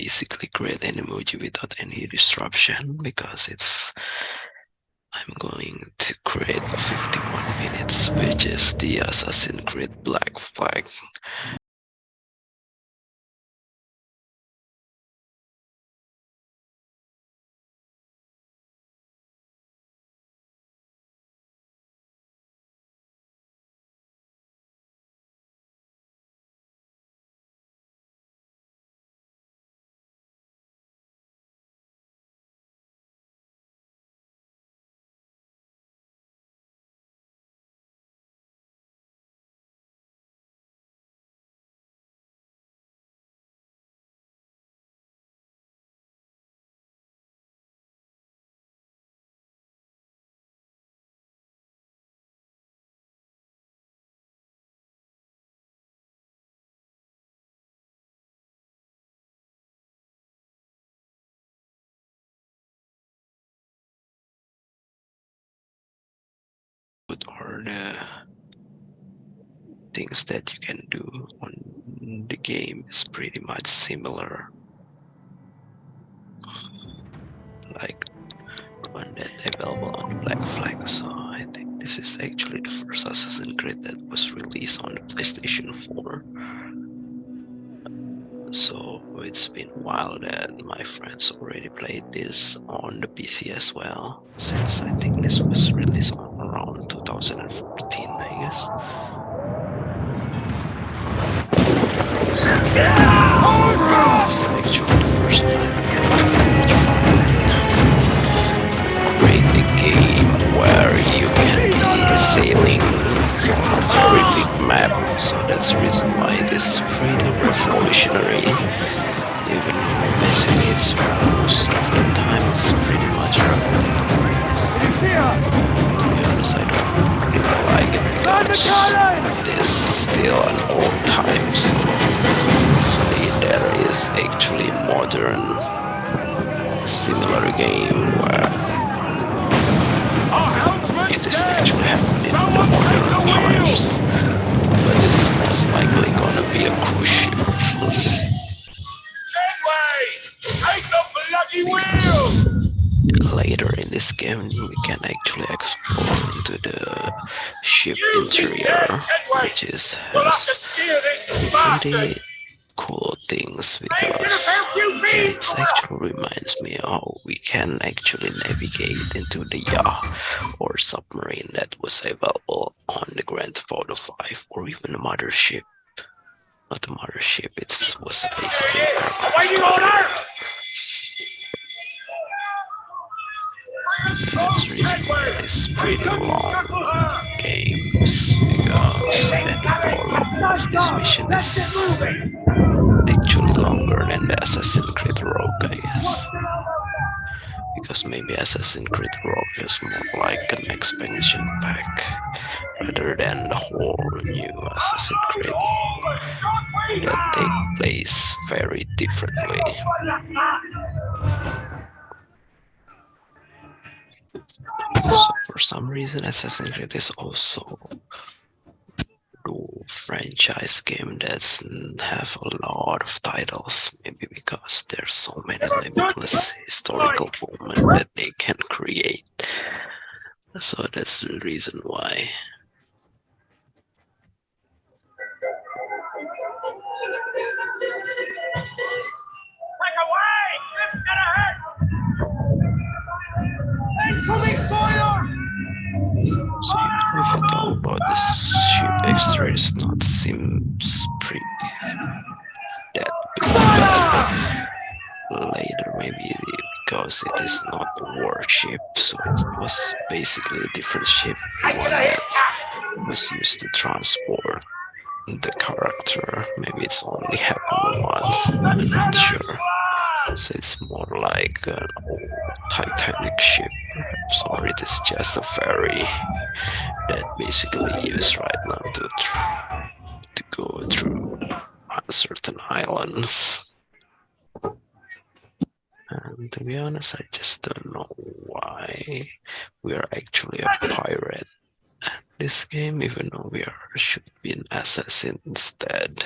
basically create Animoji without any disruption, because I'm going to create a 51 minutes, which is the Assassin's Creed Black Flag. What are the things that you can do on the game is pretty much similar, like one that available on the Black Flag. So I think this is actually the first Assassin's Creed that was released on the PlayStation 4. So it's been a while that my friends already played this on the PC as well, since I think this was released on around 2014, I guess. So it's actually the first time to create a game where you can be sailing from a very big map. So that's the reason why it is pretty revolutionary. Even though basically it's most of the time it's pretty much to be honest, I don't really like it because it is still an old time. So hopefully there is actually a modern similar game where it is actually happening in the modern times, but it's most likely gonna be a cruise ship. Later in this game we can actually explore into the ship interior, which has pretty cool things, because it actually reminds me how we can actually navigate into the yacht or submarine that was available on the Grand Theft Auto 5, or even the mothership. Not the mothership, it was basically that's the reason why it is pretty long games, because the prologue of this mission is actually longer than the Assassin's Creed Rogue, I guess. Because maybe Assassin's Creed Rogue is more like an expansion pack rather than the whole new Assassin's Creed that take place very differently. So for some reason Assassin's Creed is also franchise game that have a lot of titles, maybe because there's so many limitless historical moments that they can create. So that's the reason why. So even if you talk about this ship extra, it's not seems pretty that big, but later maybe because it is not a warship, so it was basically a different ship, one that was used to transport the character. Maybe it's only happened once, I'm not sure. So it's more like an old Titanic ship, perhaps, or it is just a ferry that basically used right now to go through certain islands. And to be honest, I just don't know why we are actually a pirate at this game, even though we should be an assassin instead.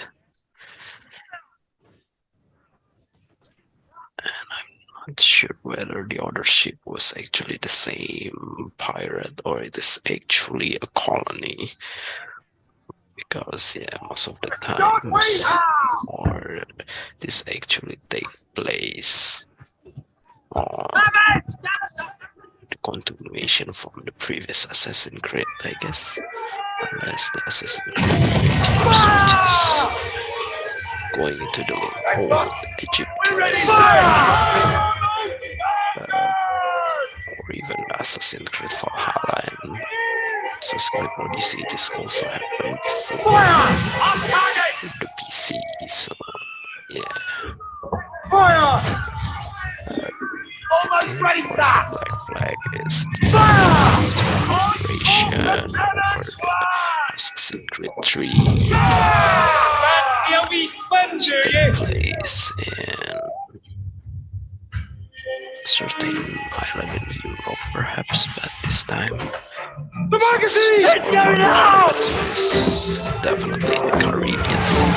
not sure whether the other ship was actually the same pirate or it is actually a colony. Because yeah, most of the times, or this actually take place on the continuation from the previous Assassin's Creed, I guess. Unless the Assassin's Creed going into the old Egyptian or even Assassin's Creed Valhalla and Assassin's Creed Odyssey. This also happened before the PC, so yeah. Black Flag is the operation or the Assassin's Creed 3 take place in a certain island in Europe, perhaps, but this time it's definitely in the Caribbean Sea.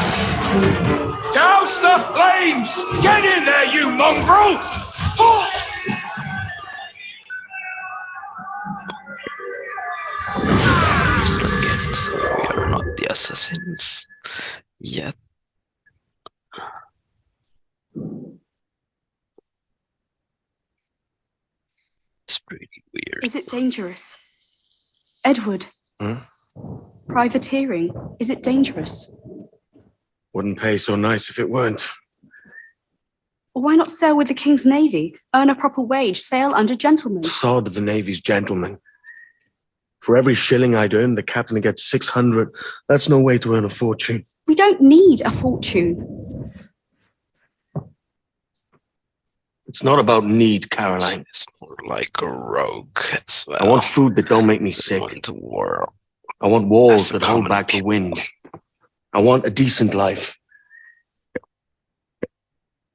Douse the flames! Get in there, you mongrel! So we are not the assassins yet. It's pretty weird. Is it dangerous? Edward? Privateering, is it dangerous? Wouldn't pay so nice if it weren't. Why not sail with the King's Navy? Earn a proper wage, sail under gentlemen. Sod the Navy's gentlemen. For every shilling I'd earn, the captain gets 600. That's no way to earn a fortune. We don't need a fortune. It's not about need, Caroline. It's more like a rogue as well. I want food that don't make me sick. I want walls that hold back the wind. I want a decent life.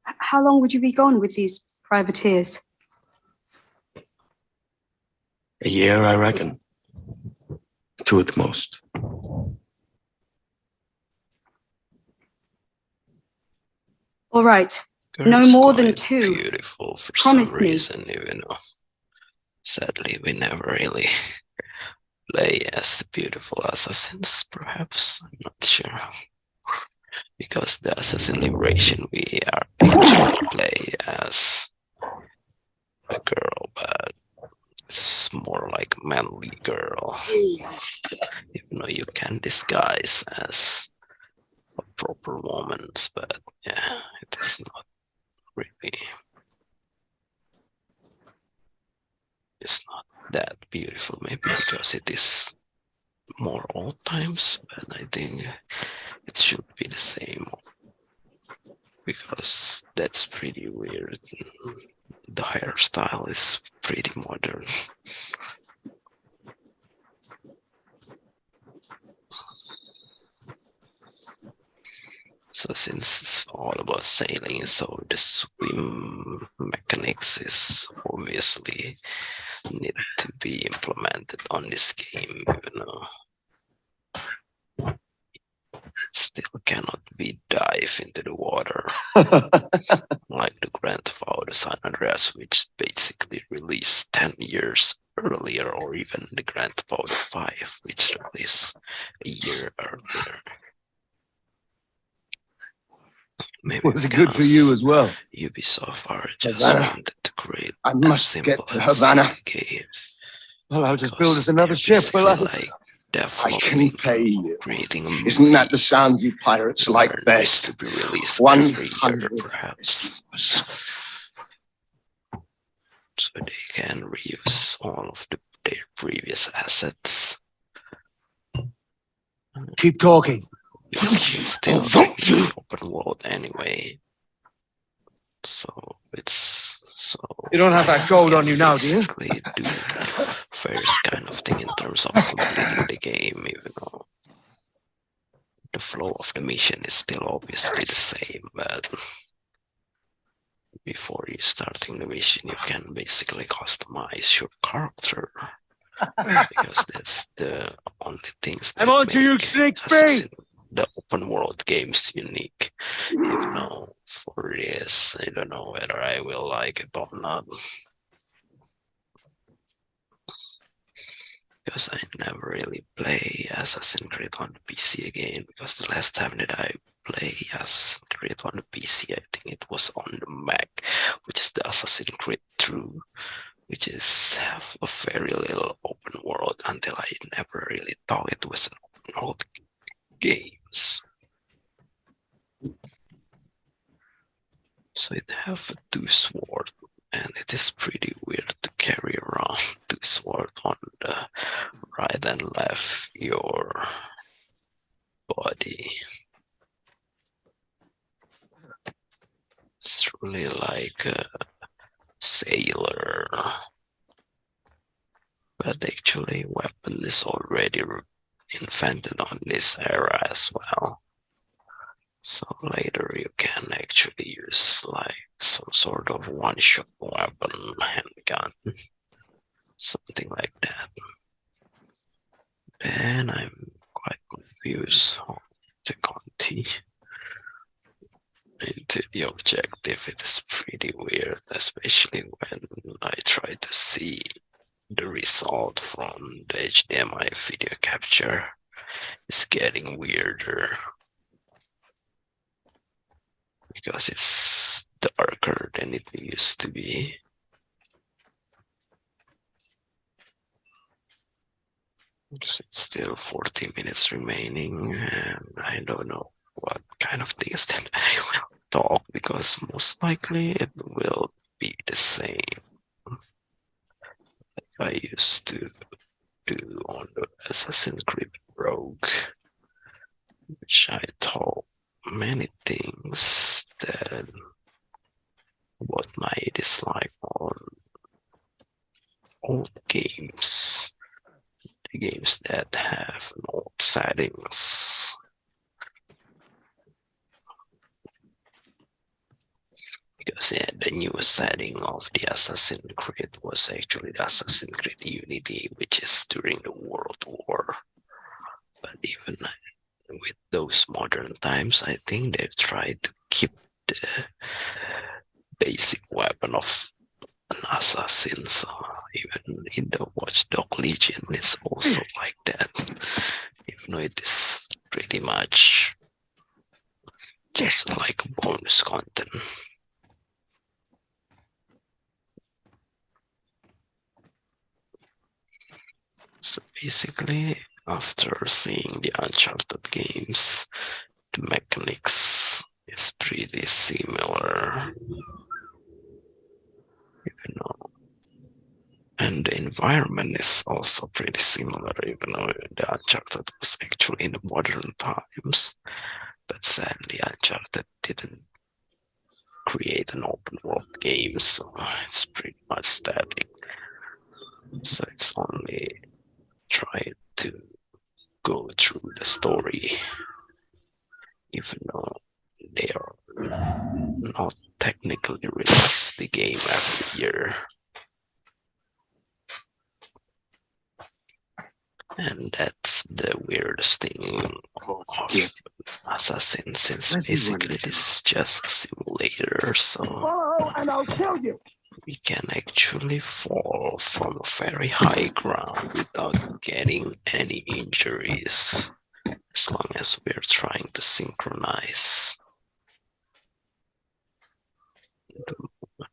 How long would you be gone with these privateers? A year, I reckon. 2 at the most. All right. No more than 2. Beautiful for Promise some reason, even though sadly we never really play as the beautiful assassins, perhaps. I'm not sure. Because the Assassin Liberation we are actually play as a girl, but it's more like a manly girl. Even though you can disguise as a proper woman, but yeah, it is not really. It's not that beautiful, maybe because it is more old times, but I think it should be the same because that's pretty weird. The hairstyle is pretty modern. So since it's all about sailing, so the swim mechanics is obviously need to be implemented on this game, even though it still cannot be dive into the water like the Grand Theft Auto San Andreas, which basically released 10 years earlier, or even the Grand Theft Auto 5, which released a year earlier. Maybe was it good for you as well? Ubisoft are just Havana. wanted to create I must get to Havana. Well, I'll just build us another ship, will I? Like I can pay you. Creating a Isn't that the sound you pirates like best? To be released 100 every year, perhaps, so they can reuse all of their previous assets. Keep talking. It's still an open world anyway, so it's You don't have that gold on you now, do you? basically do various kind of thing in terms of completing the game, even though the flow of the mission is still obviously the same, but before you starting the mission you can basically customize your character because that's the only things that I'm on to you, make Snakes Assassin the open world games unique. Even though for this, I don't know whether I will like it or not. Because I never really play Assassin's Creed on the PC again, because the last time that I play Assassin's Creed on the PC, I think it was on the Mac, which is the Assassin's Creed 2, which is have a very little open world until I never really thought it was an open world games. So it have two swords, and it is pretty weird to carry around two swords on the right and left your body. It's really like a sailor, but actually weapon is already invented on this era as well. So later you can actually use like some sort of one-shot weapon, handgun, something like that. Then I'm quite confused on the Conti. Into the objective, it is pretty weird, especially when I try to see the result from the HDMI video capture. It's getting weirder because it's darker than it used to be. It's still 40 minutes remaining, and I don't know what kind of things that I will talk, because most likely it will be the same like I used to do on the Assassin's Creed Rogue, which I taught many things that what my dislike on old games, the games that have old settings. Because yeah, the newest setting of the Assassin's Creed was actually the Assassin's Creed Unity, which is during the World War. But even with those modern times, I think they tried to keep the basic weapon of an assassin. So even in the Watchdog Legion, it's also like that. Even though it is pretty much just like bonus content. So basically, after seeing the Uncharted games, the mechanics is pretty similar, even though, and the environment is also pretty similar, even though the Uncharted was actually in the modern times. But sadly, Uncharted didn't create an open world game, so it's pretty much static. So it's only try to go through the story, even though they are not technically release the game every year. And that's the weirdest thing of Assassin, since basically this is just a simulator, so And I'll kill you. we can actually fall from a very high ground without getting any injuries, as long as we're trying to synchronize the movement.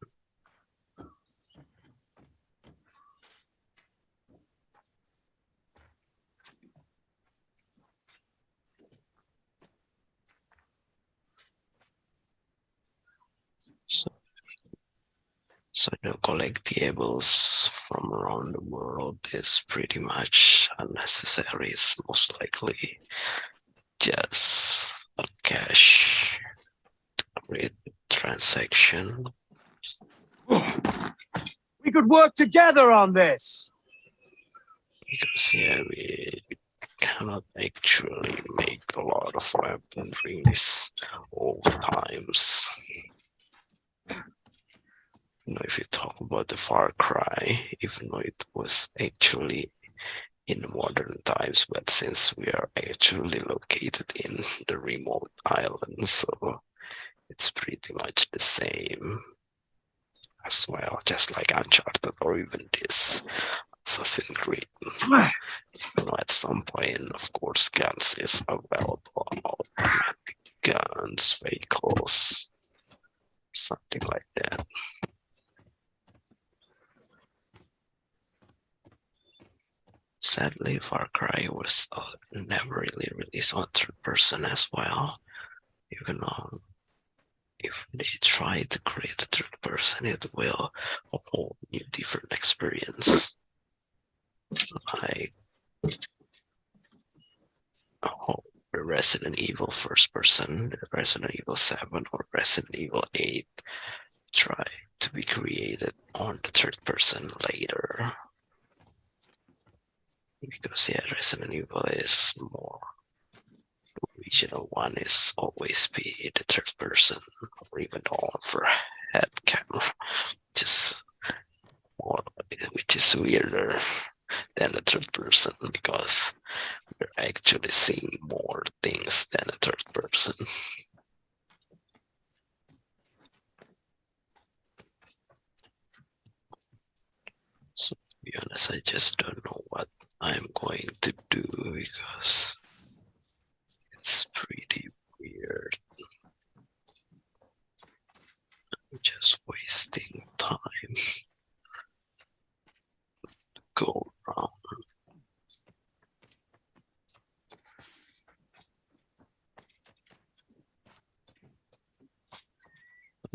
So the collectibles from around the world is pretty much unnecessary. It's most likely just a cash to create the transaction. We could work together on this. Because yeah, we cannot actually make a lot of weapons during these old times. You know, if you talk about the Far Cry, even though it was actually in modern times, but since we are actually located in the remote island, so it's pretty much the same as well, just like Uncharted or even this Assassin's Creed. Even though at some point, of course, guns is available, automatic guns, vehicles, something like that. Sadly, Far Cry was never really released on third person as well, even though if they try to create a third person, it will a whole new different experience. Like the Resident Evil first person, the Resident Evil 7 or Resident Evil 8 try to be created on the third person later. Because yeah, Resident Evil is more, the original one is always be the third person or even the overhead camera, which is weirder than the third person because we're actually seeing more things than a third person. So to be honest, I just don't know what I'm going to do because it's pretty weird. I'm just wasting time to go around.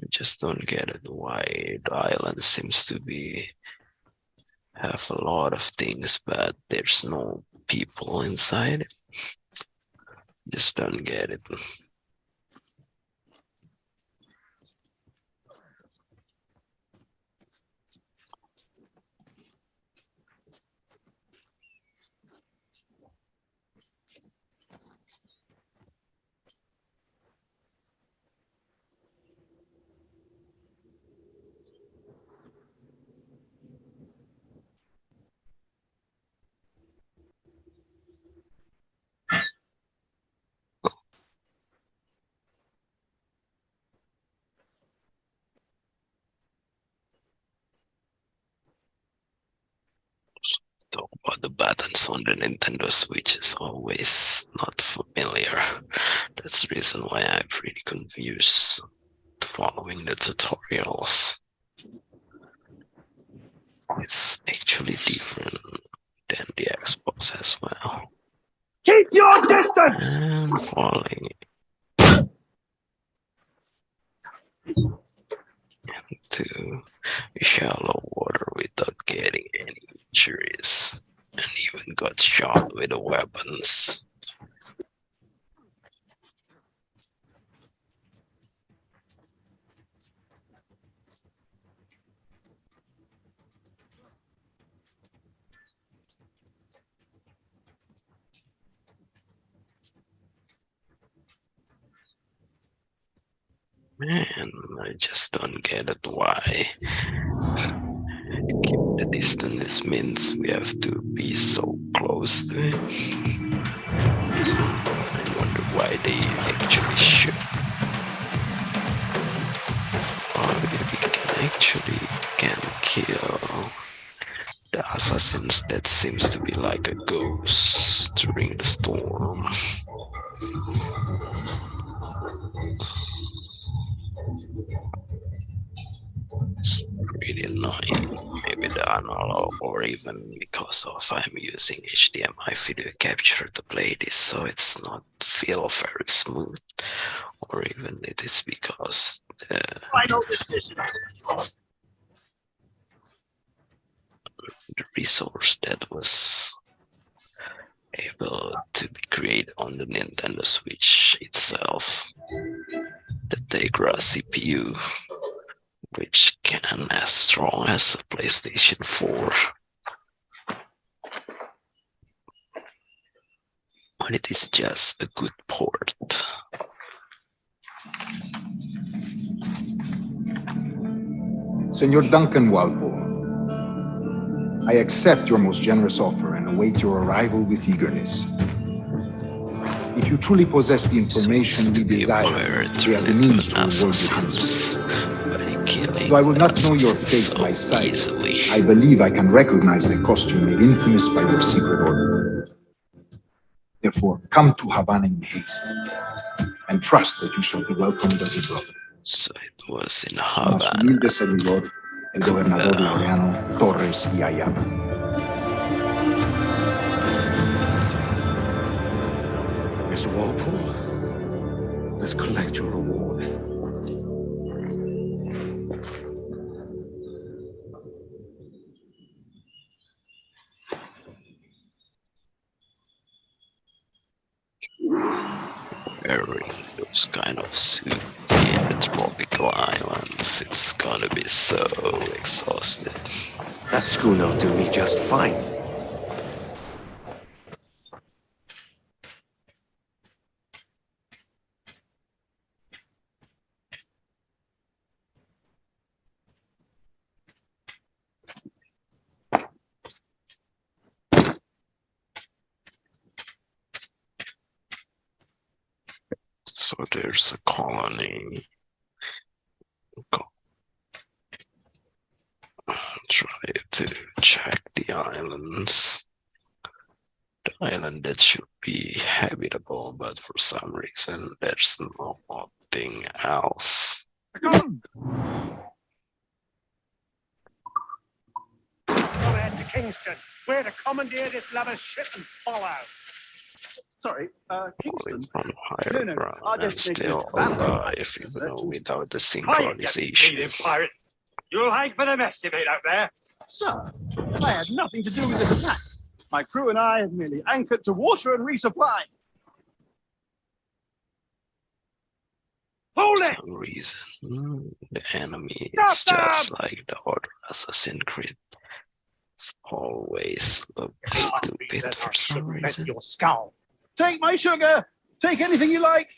I just don't get it why the island seems to have a lot of things, but there's no people inside. Just don't get it. Talk about the buttons on the Nintendo Switch is always not familiar. That's the reason why I'm pretty confused following the tutorials. It's actually different than the Xbox as well. Keep your distance! And falling into shallow water without getting any injuries, and even got shot with the weapons. Man, I just don't get it why. Keep the distance means we have to be so close to it. I wonder why they actually shoot. Or we can kill the assassins that seems to be like a ghost during the storm. It's really annoying. Maybe the analog, or even because of I'm using HDMI video capture to play this, so it's not feel very smooth, or even it is because the Final decision. resource that was able to be created on the Nintendo Switch itself, the Tegra CPU, which can as strong as a PlayStation 4. But it is just a good port. Senor Duncan Walpole, I accept your most generous offer and await your arrival with eagerness. If you truly possess the information we desire, we have the means to reward you handsomely. Though I will not know your face by sight, I believe I can recognize the costume made infamous by your secret order. Therefore, come to Havana in haste, and trust that you shall be welcomed as a brother. So it was in Más Havana. humilde servidor, el gobernador Laureano Torres y Ayala. Mr. Walpole, let's collect your reward. Wearing those kind of suit in the tropical islands, it's gonna be so exhausted. That schooner will do me just fine. So there's a colony. Try to check the islands. The island that should be habitable, but for some reason there's nothing else. Go ahead to Kingston. We're to commandeer this lover's ship and follow. Sorry, Falling Kingston. from higher No, ground our and destination still is Havana. alive, even though without the Quiet, you synchronization. bleeding pirate. You'll hang for the mess, mate, out there. Sir, I had nothing to do with this attack. My crew and I have merely anchored to water and resupply. Hold For it! some reason, the enemy Stop is just them! like the other Assassin's Creed. It's always looks stupid for some reason. Your skull. Take my sugar. Take anything you like.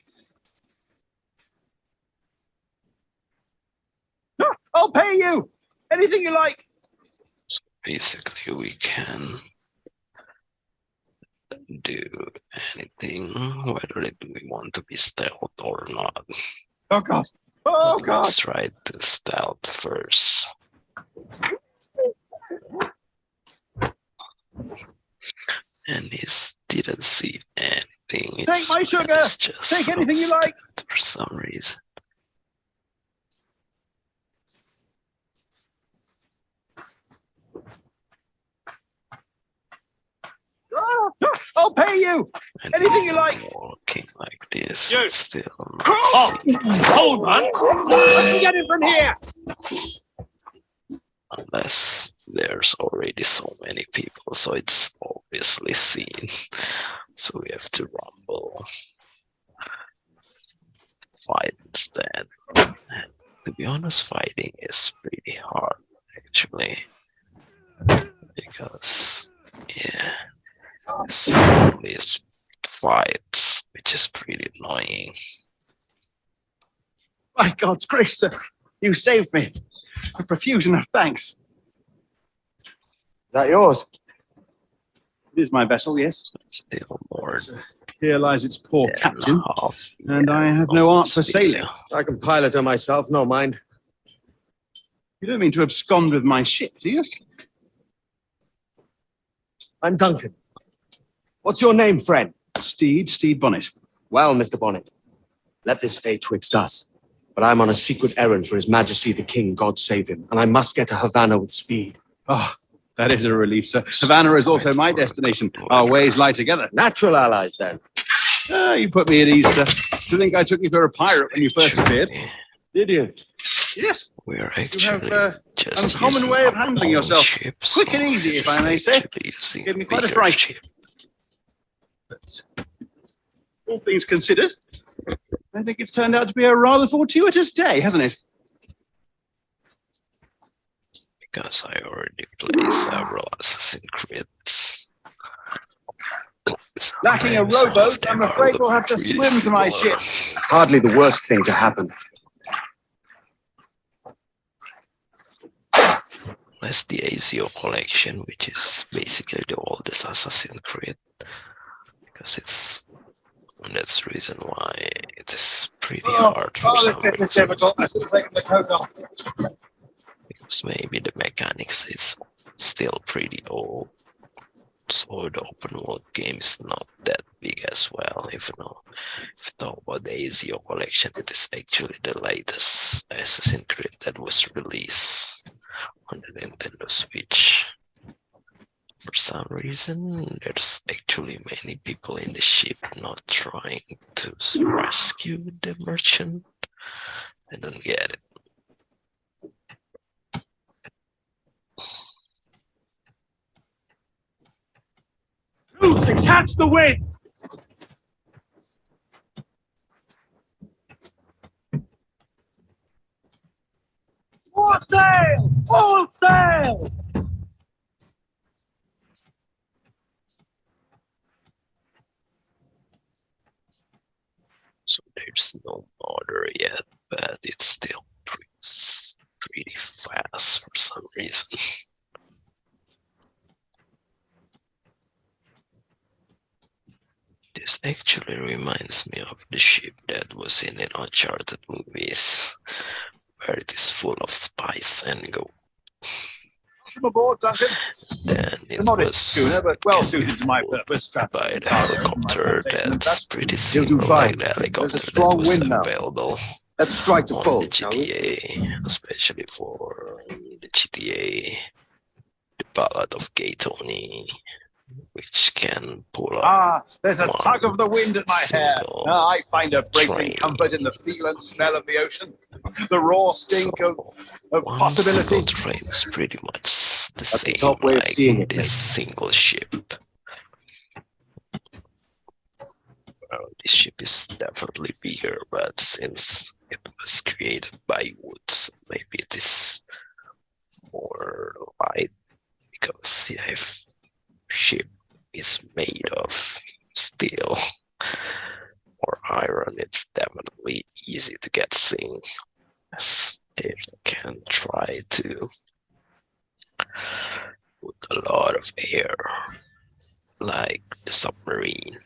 No, I'll pay you. Anything you like. Basically, we can do anything, whether we want to be stealth or not. Oh God. Oh God. Let's try to stealth first. And he didn't see anything. Take my sugar. It's just Take anything you like. for some reason. I'll pay you. And Anything you like. walking like this, You. it's still not Oh, seeing hold on. Let's get it from here. unless there's already so many people, so it's obviously seen. So we have to rumble, fight instead. And to be honest, fighting is pretty hard actually, because yeah, it's always fights, which is pretty annoying. By God's grace, sir, you saved me. A profusion of thanks. Is that yours? It is my vessel, yes. Still more Here lies its poor than captain, half and I have of no art this for sailing. video. I can pilot her myself, no mind. You don't mean to abscond with my ship, do you? I'm Duncan. What's your name, friend? Steed Bonnet. Well, Mr. Bonnet, let this stay twixt us. But I'm on a secret errand for His Majesty the King, God save him, and I must get to Havana with speed. Oh, that is a relief, sir. Havana is also my destination. Our ways lie together. Natural allies, then. You put me at ease, sir. Do you think I took you for a pirate when you first appeared? Did you? Yes. We're You actually have just uncommon using way of our handling own yourself. ships, Quick and so easy, we're if I just may say. actually using Gave me quite a bigger fright. ship. But all things considered, I think it's turned out to be a rather fortuitous day, hasn't it? Because I already played several Assassin's Creeds. Lacking a Sometimes rowboat, they I'm are afraid we'll have to pretty swim to my similar. ship. Hardly the worst thing to happen. Unless the ASIO collection, which is basically the oldest Assassin's Creed, because that's the reason why it is pretty hard for some this is reason. difficult. I should have taken the coat off. Because maybe the mechanics is still pretty old, so the open world game is not that big as well. If you talk about the ASIO collection, it is actually the latest Assassin's Creed that was released on the Nintendo Switch. For some reason, there's actually many people in the ship not trying to rescue the merchant. I don't get it. Loose and catch the wind! More sail! Full sail! So there's no order yet, but it's still pretty fast for some reason. This actually reminds me of the ship that was in the Uncharted movies, where it is full of spice and gold. Come aboard, Duncan. Then it The modest was schooner, but well can be suited to my pulled purpose. by the helicopter that's pretty You'll do similar fine. like the There's a helicopter that strong was wind now. available Let's strike to on full, the shall we? GTA, especially for the GTA, the Ballad of Gay Tony, which can pull up. Ah, there's a One tug of the wind at my hair. single Ah, I find a bracing train. comfort in the feel and smell of the ocean. The raw stink of One possibility. single train is pretty much the That's the same top way of like seeing it, this mate. single ship. Well, this ship is definitely bigger, but since it was created by wood, maybe it is more light because if ship is made of steel or iron, it's definitely easy to get sink, as they can try to put a lot of air, like the submarine.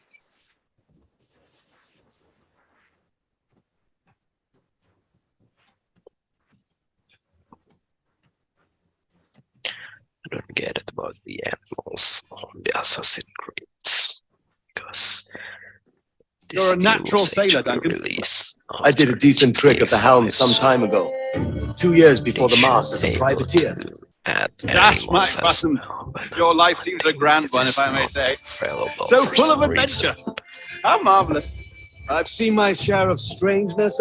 I don't get it about the animals on the Assassin's Creed, because this You're a game natural was sailor, actually Duncan. released I did a after decent trick at the helm GTA some 5, time ago. 2 years before the they mast should as a be able privateer. to add Dash my animals as buttons. well, but Your life I seems a think grand it one, is if I may not say. available So for full of some reason. adventure. How marvelous. I've seen my share of strangeness,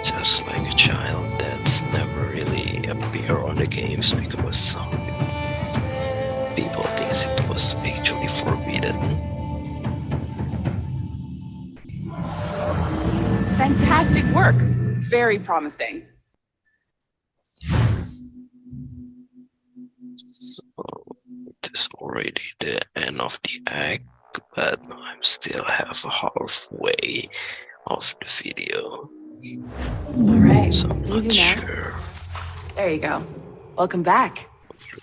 Just like a child that's never really appear on the games because some people think it was actually forbidden. Fantastic work. Very promising. So it is already the end of the act, but I'm still halfway of the video. All right. So I'm not Easy now. sure. There you go. Welcome back.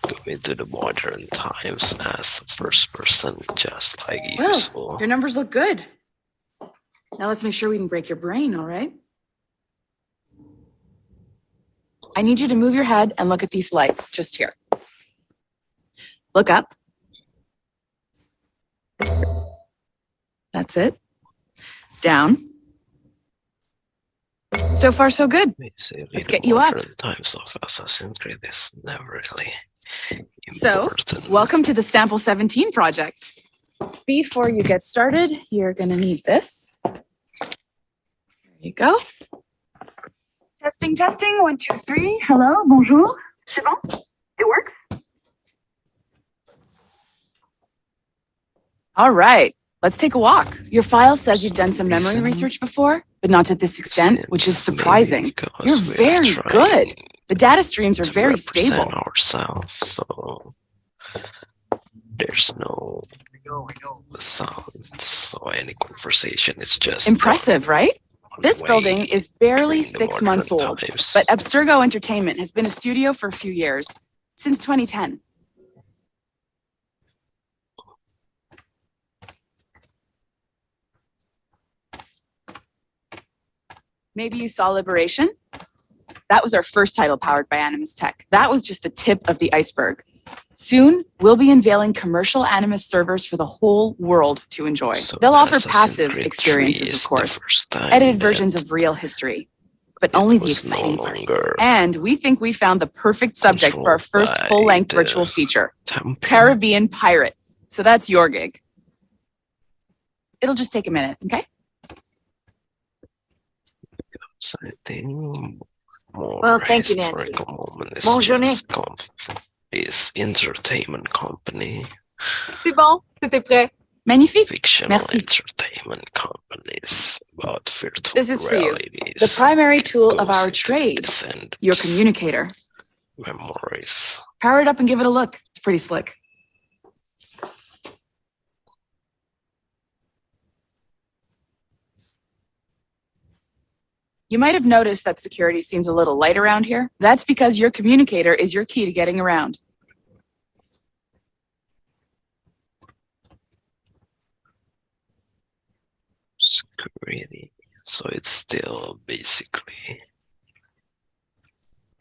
We're going to the modern times as first person, just like Well, usual. your numbers look good. Now let's make sure we can break your brain, all right? I need you to move your head and look at these lights just here. Look up. That's it. Down. So far, so good. Basically, Let's the get you up. modern times of Assassin's Creed is never really So, important. welcome to the Sample 17 project. Before you get started, you're going to need this. There you go. Testing, testing. 1, 2, 3. Hello, bonjour. C'est bon? It works? All right. Let's take a walk. Your file says you've done some memory research before, but not to this extent, which is Since maybe surprising. because You're we are very trying good. The data streams are to very represent stable. ourselves, so there's no sounds or any conversation. It's just Impressive, right? This building is barely during the 6 months modern old, times. but Abstergo Entertainment has been a studio for a few years, since 2010. Maybe you saw Liberation? That was our first title powered by Animus Tech. That was just the tip of the iceberg. Soon, we'll be unveiling commercial Animus servers for the whole world to enjoy. So They'll offer Assassin's passive Creed 3 experiences, is of course, the first time edited that versions of real history, but only the was no exciting parts. longer And we think we found the perfect subject for our controlled first by full-length the virtual feature, temple. Caribbean Pirates. So that's your gig. It'll just take a minute, okay? Something more Well, thank you, Nancy. historical moment is Bonne journée. just is entertainment company, C'est bon, tout est prêt. Magnifique. fictional Merci. entertainment companies about virtual This is for you. realities, The primary tool of our ghosts, trade, descendants, your communicator. memories. Power it up and give it a look. It's pretty slick. You might have noticed that security seems a little light around here. That's because your communicator is your key to getting around. Security. So it's still basically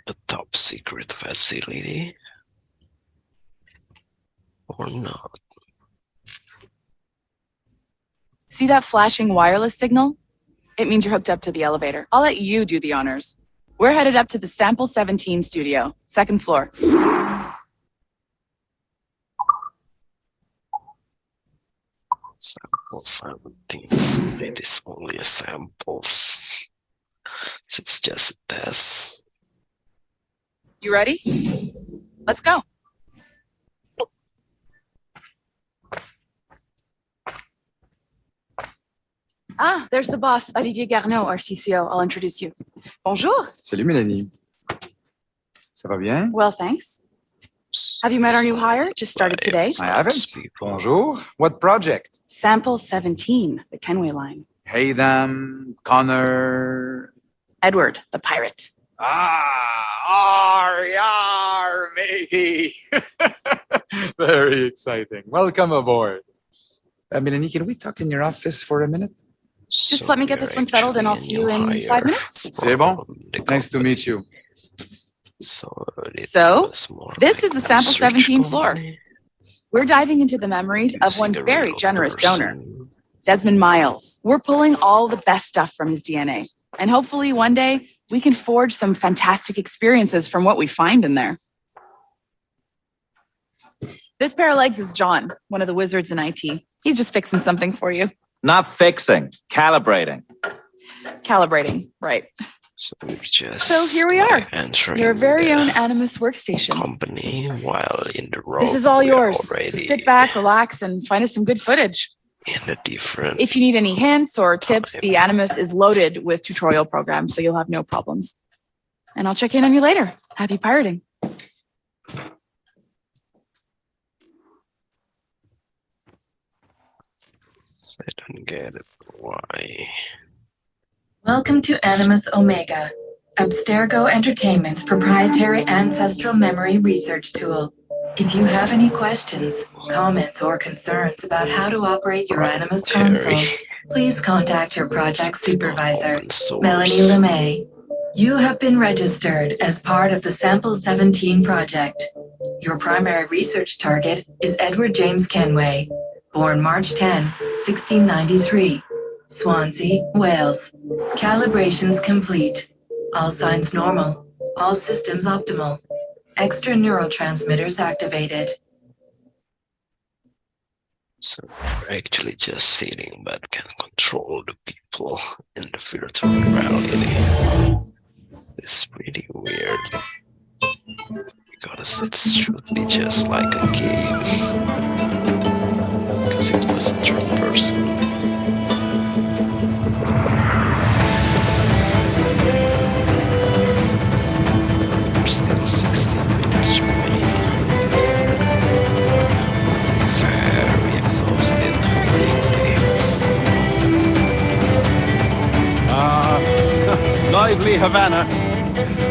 a top secret facility, or not? See that flashing wireless signal? It means you're hooked up to the elevator. I'll let you do the honors. We're headed up to the Sample 17 studio, second floor. Sample 17, so it is only samples. So it's just a test. You ready? Let's go. Ah, there's the boss, Olivier Garneau, our CCO. I'll introduce you. Bonjour. Salut Mélanie. Ça va bien? Well, thanks. Have you met our new hire? Just started today. I haven't. Bonjour. What project? Sample 17, the Kenway line. Hey them, Connor. Edward, the pirate. Yar, matey. Very exciting. Welcome aboard. Mélanie, can we talk in your office for a minute? Just let me get this one settled and I'll see you in 5 minutes. C'est bon? Nice to meet you. So This is the Sample 17 floor. We're diving into the memories of one very generous donor, Desmond Miles. We're pulling all the best stuff from his DNA. And hopefully one day we can forge some fantastic experiences from what we find in there. This pair of legs is John, one of the wizards in IT. He's just fixing something for you. Not fixing, calibrating. Calibrating, right. So So here we are, entering your very the own Animus workstation. company while in the road. This is all we're yours. So already sit back, relax, and find us some good footage. in a different. If you need any hints or tips, the Animus is loaded with tutorial programs, so you'll have no problems. And I'll check in on you later. Happy pirating. I don't get it. Why? Welcome to Animus Omega, Abstergo Entertainment's proprietary ancestral memory research tool. If you have any questions, comments, or concerns about how to operate your Animus console, please contact your project supervisor, Melanie LeMay. You have been registered as part of the Sample 17 project. Your primary research target is Edward James Kenway, born March 10, 1693, Swansea, Wales. Calibrations complete. All signs normal. All systems optimal. Extra neurotransmitters activated. So we're actually just sitting but can control the people in the virtual reality. It's pretty weird. Because it should be just like a game. Because it was a third person. There's still 16 minutes remaining. Very exhausted lately. Havana.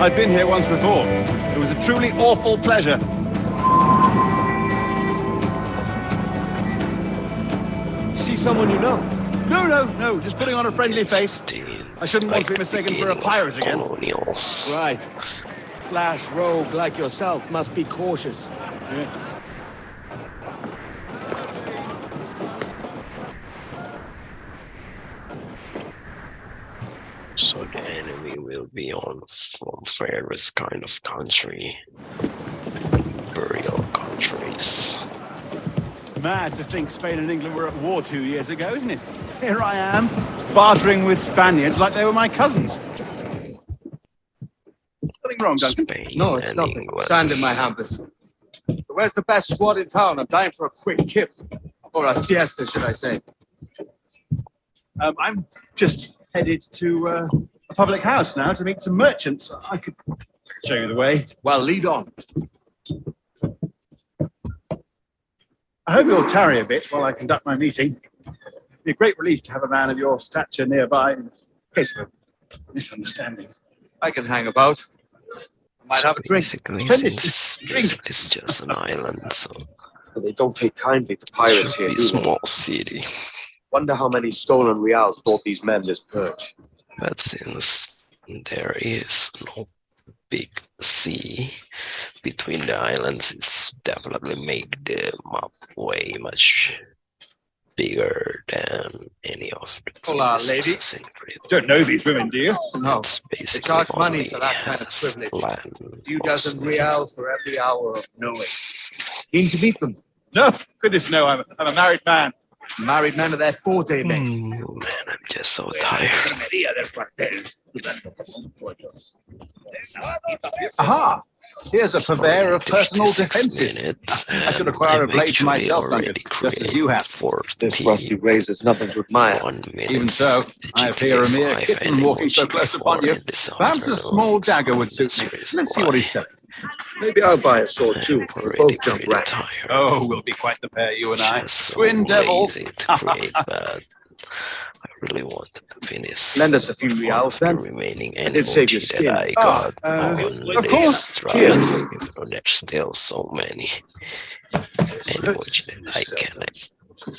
I'd been here once before. It was a truly awful pleasure. See someone you know? No, just putting on a friendly face. I shouldn't want to be mistaken for a pirate again. Right. Flash rogue like yourself must be cautious. Yeah. So the enemy will be on from various kind of country, imperial countries. Mad to think Spain and England were at war 2 years ago, isn't it? Here I am, bartering with Spaniards like they were my cousins. Nothing wrong, Duncan? Spain No, it's nothing. England. Sand in my hampers. So where's the best squad in town? I'm dying for a quick kip. Or a siesta, should I say. I'm just headed to a public house now to meet some merchants. I could show you the way. Well, lead on. I hope you'll tarry a bit while I conduct my meeting. It'd be a great relief to have a man of your stature nearby in case of a misunderstanding. I can hang about. I might have a drink. Basically, since it's just an island, so But they don't take kindly to pirates here, it's do a they? small city. Wonder how many stolen reals brought these men this perch. But since there is no big sea between the islands, it's definitely make the map way much bigger than any of the Hola, previous lady. Assassin's Creed. You don't know these women, do you? No, It's they basically charge money only for that kind of has privilege. land A few dozen mostly. reals for every hour of knowing. Keen to meet them. No, goodness no, I'm a married man. Married men are their forte, mate. Man, I'm just so tired. Aha! Here's a purveyor of personal 56 defenses. minutes, I should and acquire a I'm blade for actually myself, Duncan, already just as you have. for This rusty razor's nothing to admire. 1 minute. Even so, I appear a mere kitten walking so close upon you. Perhaps a small dagger would suit me. Let's see what he's selling. Maybe I'll buy a sword too. We'll both jump right. tired. Oh, we'll be quite the pair, you and I. Just so Twin devils. lazy to create, but I really wanted to finish. Lend us a few reals the then. remaining I did save your Animoji skin. that I got on of this course. trial. Cheers. Even though there's still so many Animoji that I can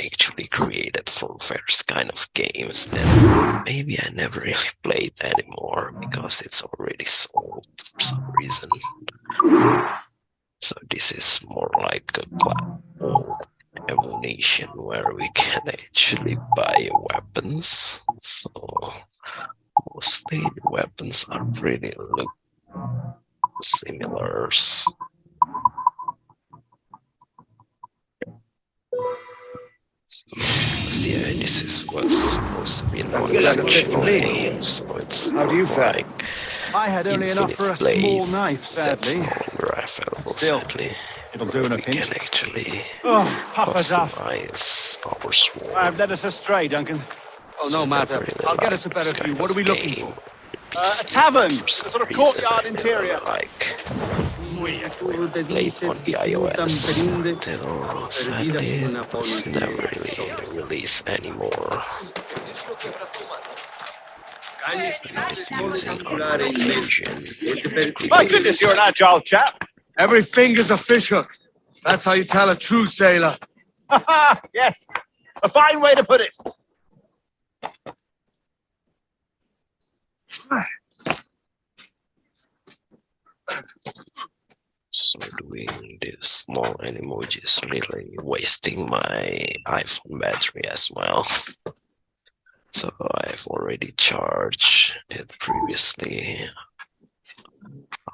actually created from various kind of games that maybe I never really played anymore because it's already sold for some reason. So this is more like a old ammunition where we can actually buy weapons. So mostly the weapons are pretty look similar. So, yeah, this is what's supposed to be an That's like a fit for functional me. game, so it's How do you fare? like I had only enough for a infinite blade small knife, that's sadly. no longer available, Still, sadly. It'll do in a We pinch. can actually Oh, puff us off. customize our sword. I've led us astray, Duncan. Oh, no matter. I'll get us a better view. What are we looking for? A tavern, a sort of courtyard interior. Like late on the iOS until sadly it's never really released anymore. Using our engine. My goodness, you're an agile chap. Every finger's a fishhook. That's how you tell a true sailor. Yes, a fine way to put it. So doing this small Animoji is really wasting my iPhone battery as well. So I've already charged it previously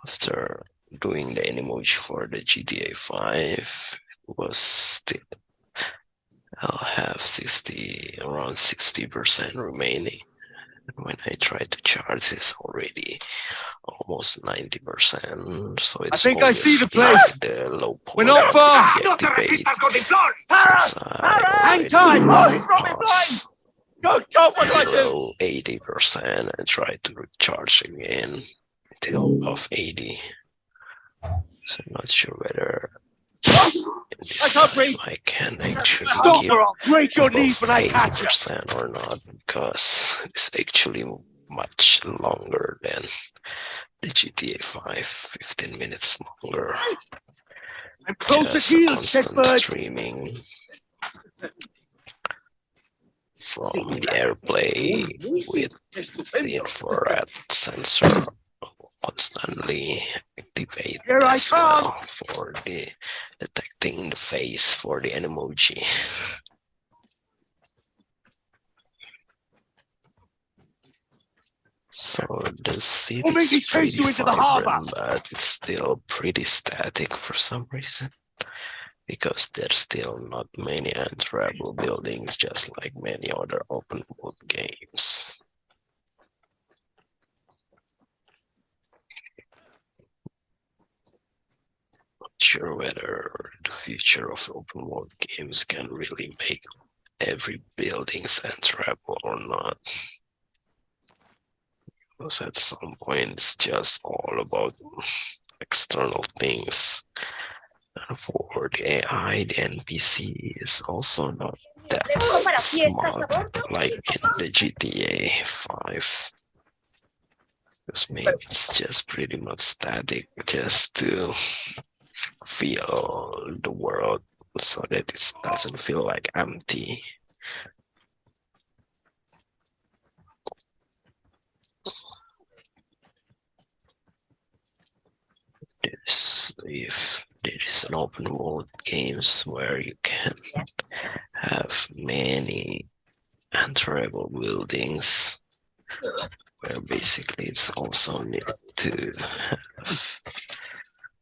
after doing the Animoji for the GTA 5. It was still, I'll have around 60% remaining. And when I try to charge, it's already almost 90%. So it's I think I see the place. The low point. We're not far. Hang tight. Oh, he's brought me blind. Good God, what do I do? Below 80% and try to recharge again until above 80. So I'm not sure whether I can't breathe. I can actually Stop keep or I'll break your knees above when I catch you. 80% or not, because it's actually much longer than the GTA 5, 15 minutes longer. I'm close Just to you, constant Shepard. streaming from the Airplay with the infrared sensor constantly activate as well for the detecting the face for the Animoji. So the city is pretty vibrant, but it's still pretty static for some reason, because there's still not many entry-level buildings, just like many other open world games. Not sure whether the future of open world games can really make every building entry-level or not. Because at some point it's just all about external things. And for the AI, the NPC is also not that smart like in the GTA 5. Because maybe it's just pretty much static just to feel the world so that it doesn't feel like empty. If there is an open world games where you can have many entry-level buildings, where basically it's also needed to have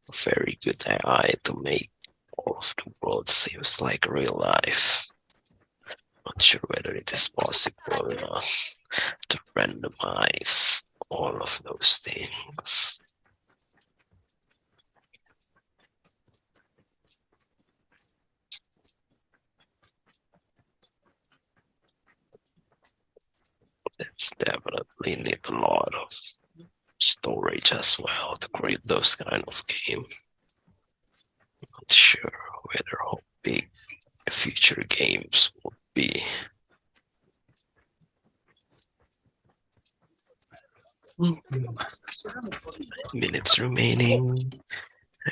a very good AI to make all of the world seems like real life. Not sure whether it is possible or not to randomize all of those things. It's definitely need a lot of storage as well to create those kind of games. Not sure whether how big the future games will be. Minutes remaining,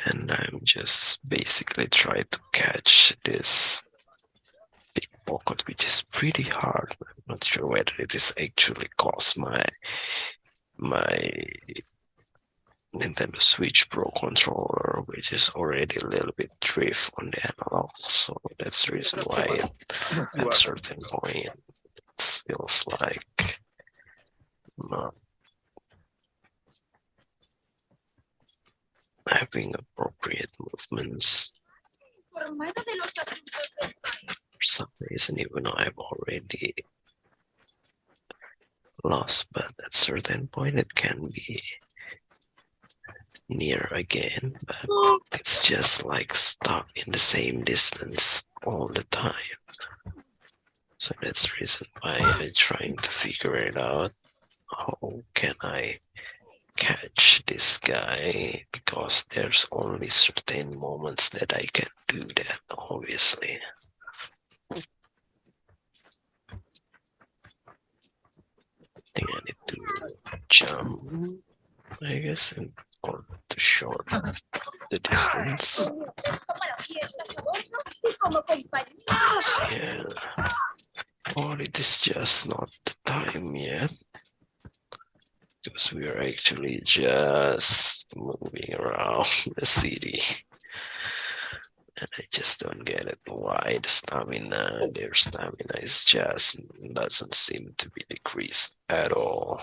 and I'm just basically trying to catch this pocket, which is pretty hard. I'm not sure whether it is actually caused my Nintendo Switch Pro controller, which is already a little bit drift on the analog, so that's the reason why at a certain point it feels like not having appropriate movements. For some reason, even though I've already lost, but at a certain point it can be near again, but it's just like stuck in the same distance all the time. So that's the reason why I'm trying to figure it out. How can I catch this guy? Because there's only certain moments that I can do that, obviously. I think I need to jump, I guess, in order to shorten the distance. Yeah. Or it is just not the time yet, because we are actually just moving around the city. And I just don't get it why their stamina is just doesn't seem to be decreased at all.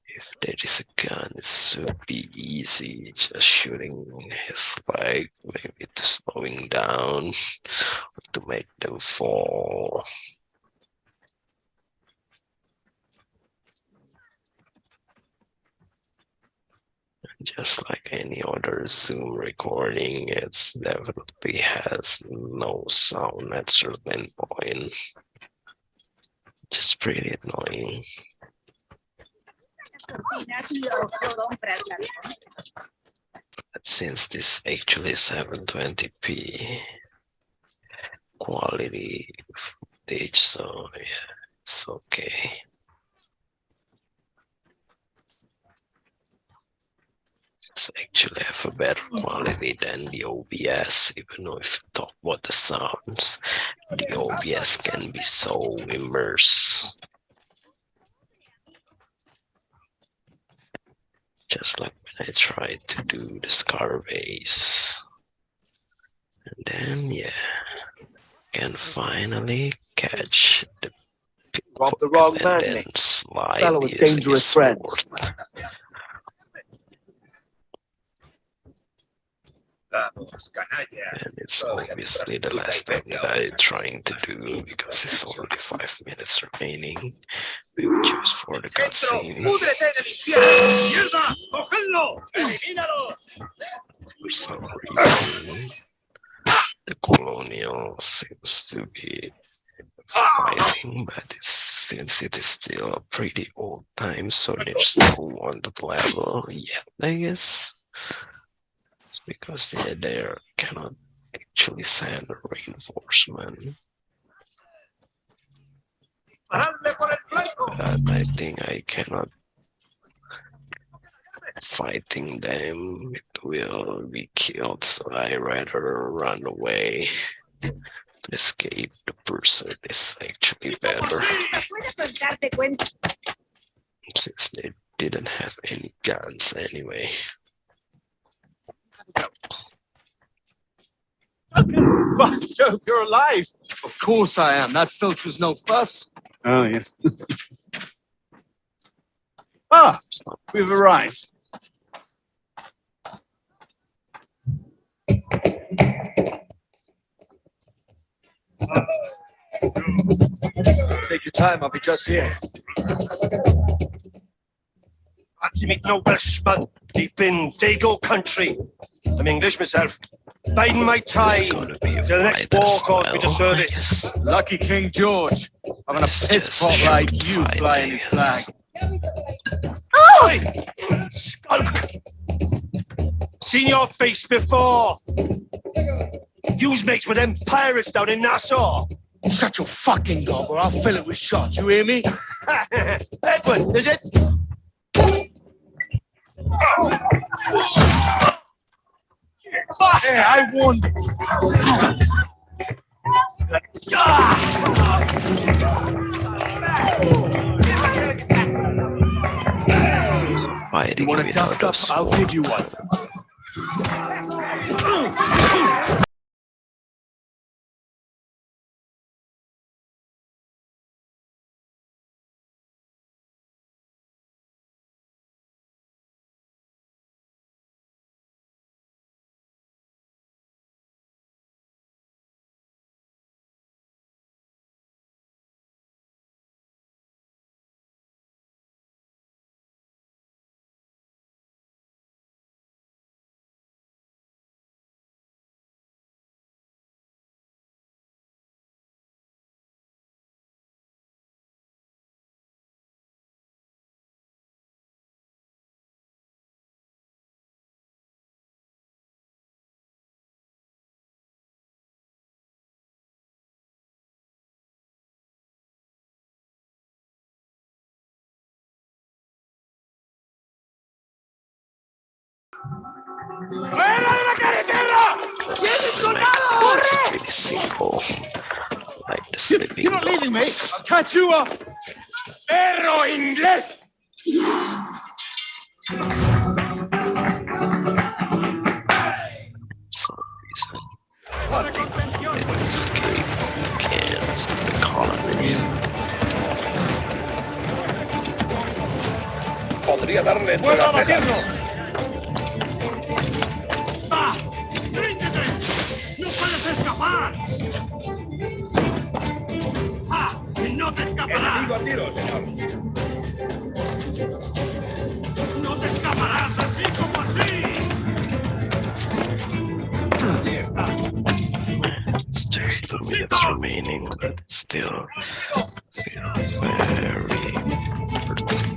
If there is a gun, it should be easy, just shooting his leg, maybe to slowing down, or to make them fall. Just like any other Zoom recording, it definitely has no sound at certain point. Just pretty annoying. But since this actually 720p quality footage, so yeah, It's okay. It's actually have a better quality than the OBS, even though if you talk about the sounds, the OBS can be so immersive. Just like when I tried to do the Scarface. And then, yeah, can finally catch the Rob the wrong man, and then Nick. slide Fellow with using dangerous his friends. sword. And it's obviously the last thing that I'm trying to do because it's only 5 minutes remaining. We will choose for the cutscene. For some reason, the Colonial seems to be fighting, but since it is still a pretty old time, so they still want the level yet, I guess. It's because they cannot actually send a reinforcement. But I think I cannot fighting them, it will be killed, so I rather run away. To escape the pursuit is actually better. Since they didn't have any guns anyway. By Jove, you're alive! Of course I am. That filch was no fuss. Oh, yes. Ah, we've arrived. Take your time, I'll be just here. Fancy meet no Welshman deep in Dago country. I'm English myself. Biding my time till the next war calls me to service. Lucky King George. Having a piss pot like you flying his flag. Oi! Skulk! Seen your face before. You's mates with them pirates down in Nassau. Shut your fucking gob or I'll fill it with shot, you hear me? Edward, is it? Yeah, I warned you. You want a dust up? I'll give you one. This is pretty simple. Like the sleeping You're not leaving me! I'll catch you up! Perro inglés! For some reason, they escape again from the colony. Podría darle ¡Vuelva a batirlo! ¡No puedes escapar! ¡Ah! ¡No te escaparás! ¡Enemigo a tiro, señor! ¡No te escaparás así como así! It's just 2 minutes remaining, but it's still very important.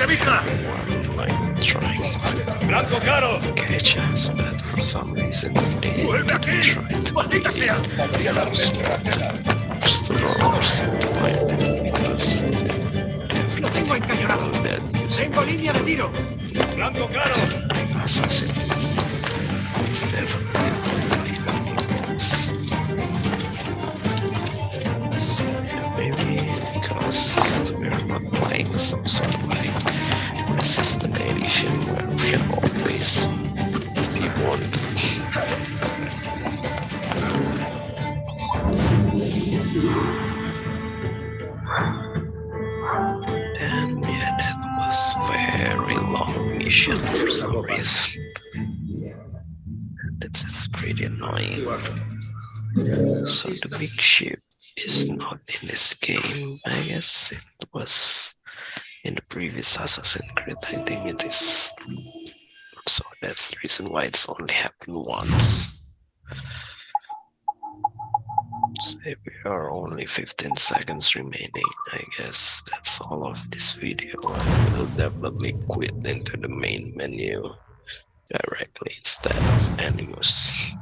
like trying to catch us, but for some reason they didn't try to restore or something like that, because definitely that using assassin is definitely so yeah, maybe because we're not playing some sort of like resistant edition where we can always be one. And yeah, that was very long mission for some reason. That is pretty annoying. So the big ship is not in this game. I guess it was in the previous Assassin's Creed. I think it is. So that's the reason why it's only happened once. So we are only 15 seconds remaining. I guess that's all of this video. I will definitely quit into the main menu directly instead of Animus.